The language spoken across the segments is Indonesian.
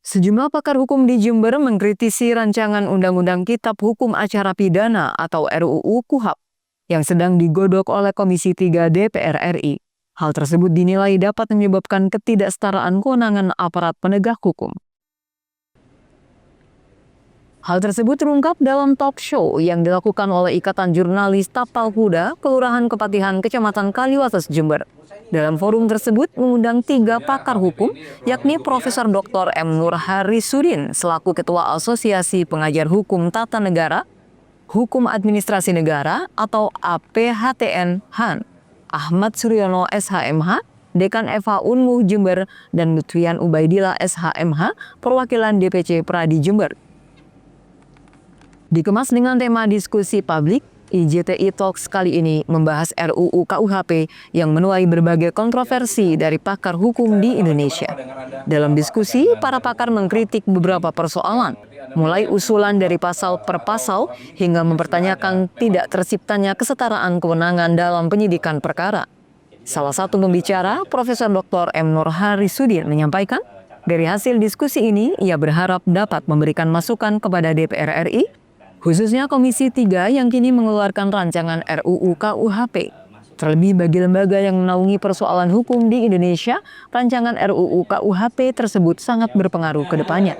Sejumlah pakar hukum di Jember mengkritisi rancangan Undang-Undang Kitab Hukum Acara Pidana atau RUU KUHAP yang sedang digodok oleh Komisi 3 DPR RI. Hal tersebut dinilai dapat menyebabkan ketidaksetaraan kewenangan aparat penegak hukum. Hal tersebut terungkap dalam talk show yang dilakukan oleh Ikatan Jurnalis Tapal Kuda, Kelurahan Kepatihan, Kecamatan Kaliwates, Jember. Dalam forum tersebut mengundang 3 pakar hukum, yakni Profesor Dr. M. Nur Harisudin selaku Ketua Asosiasi Pengajar Hukum Tata Negara, Hukum Administrasi Negara atau APHTN HAN, Ahmad Suryono SHMH, Dekan FH Unmuh Jember, dan Lutfian Ubaidillah SHMH, perwakilan DPC Pradi Jember. Dikemas dengan tema diskusi publik, IJTI Talks kali ini membahas RUU KUHP yang menuai berbagai kontroversi dari pakar hukum di Indonesia. Dalam diskusi, para pakar mengkritik beberapa persoalan, mulai usulan dari pasal per pasal hingga mempertanyakan tidak terciptanya kesetaraan kewenangan dalam penyidikan perkara. Salah satu pembicara, Profesor Dr. M. Nur Harisudin menyampaikan, dari hasil diskusi ini ia berharap dapat memberikan masukan kepada DPR RI, khususnya Komisi 3 yang kini mengeluarkan rancangan RUU KUHP. Terlebih bagi lembaga yang menaungi persoalan hukum di Indonesia, rancangan RUU KUHP tersebut sangat berpengaruh ke depannya.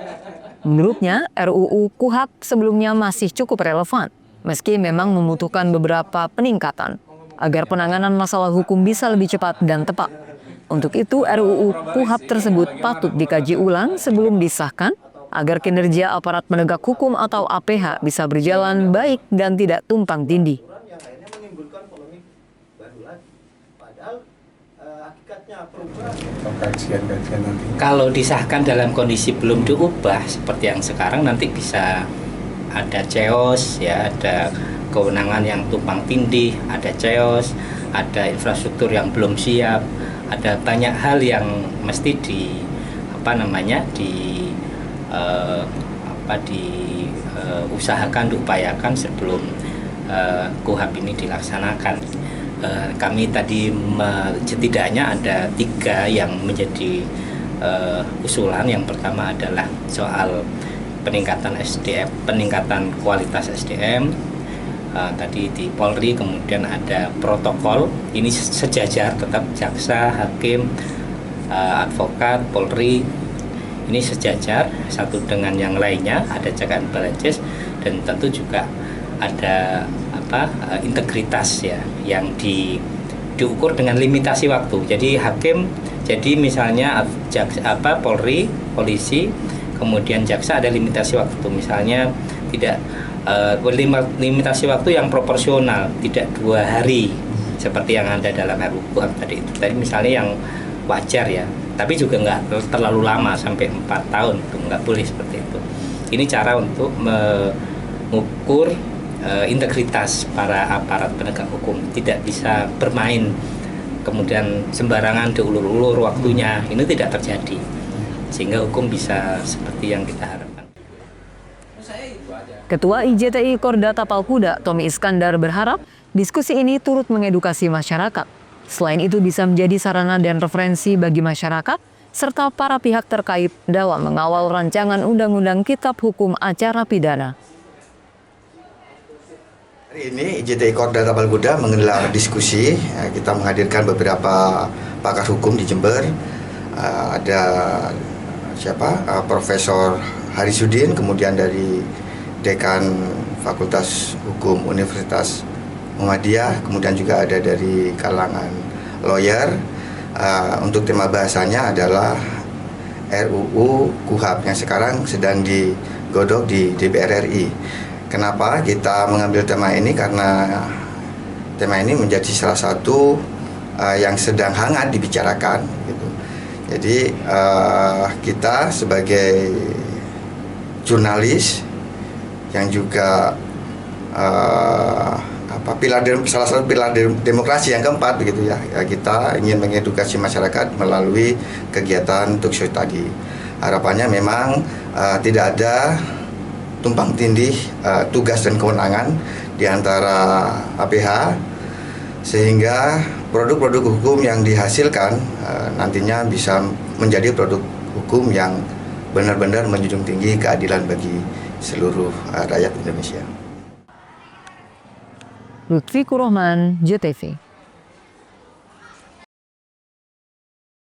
Menurutnya, RUU KUHP sebelumnya masih cukup relevan, meski memang membutuhkan beberapa peningkatan, agar penanganan masalah hukum bisa lebih cepat dan tepat. Untuk itu, RUU KUHP tersebut patut dikaji ulang sebelum disahkan, agar kinerja aparat penegak hukum atau APH bisa berjalan baik dan tidak tumpang tindih. Kalau disahkan dalam kondisi belum diubah seperti yang sekarang, nanti bisa ada chaos, ya, ada kewenangan yang tumpang tindih, ada chaos, ada infrastruktur yang belum siap, ada banyak hal yang mesti diusahakan, diupayakan sebelum KUHP ini dilaksanakan. Kami tadi setidaknya ada 3 yang menjadi usulan. Yang pertama adalah soal peningkatan SDM, peningkatan kualitas SDM. Tadi di Polri, kemudian ada protokol, ini sejajar tetap jaksa, hakim, advokat, Polri, ini sejajar satu dengan yang lainnya, ada check and balances, dan tentu juga ada integritas, ya, yang diukur dengan limitasi waktu. Jadi hakim, jadi misalnya Polri, polisi, kemudian jaksa ada limitasi waktu, misalnya tidak limitasi waktu yang proporsional, tidak 2 hari seperti yang ada dalam RUU tadi itu. Tadi misalnya yang wajar, ya, tapi juga nggak terlalu lama sampai 4 tahun, itu nggak boleh seperti itu. Ini cara untuk mengukur integritas para aparat penegak hukum, tidak bisa bermain kemudian sembarangan diulur-ulur waktunya, ini tidak terjadi, sehingga hukum bisa seperti yang kita harapkan. Ketua IJTI Korda Tapal Kuda, Tommy Iskandar, berharap diskusi ini turut mengedukasi masyarakat. Selain itu bisa menjadi sarana dan referensi bagi masyarakat serta para pihak terkait dalam mengawal rancangan Undang-Undang Kitab Hukum Acara Pidana. Hari ini IJTI Korda Tapal Kuda menggelar diskusi. Kita menghadirkan beberapa pakar hukum di Jember. Ada Profesor Harisudin, kemudian dari Dekan Fakultas Hukum Universitas Muhammadiyah, kemudian juga ada dari kalangan lawyer. Untuk tema bahasanya adalah RUU KUHP yang sekarang sedang digodok di DPR RI. Kenapa kita mengambil tema ini? Karena tema ini menjadi salah satu yang sedang hangat dibicarakan, gitu. Jadi kita sebagai jurnalis yang juga salah satu pilar demokrasi yang keempat, begitu, ya, kita ingin mengedukasi masyarakat melalui kegiatan talk show tadi. Harapannya memang tidak ada tumpang tindih tugas dan kewenangan di antara APH, sehingga produk-produk hukum yang dihasilkan nantinya bisa menjadi produk hukum yang benar-benar menjunjung tinggi keadilan bagi seluruh rakyat Indonesia. Lutfi Kurohman, JTV.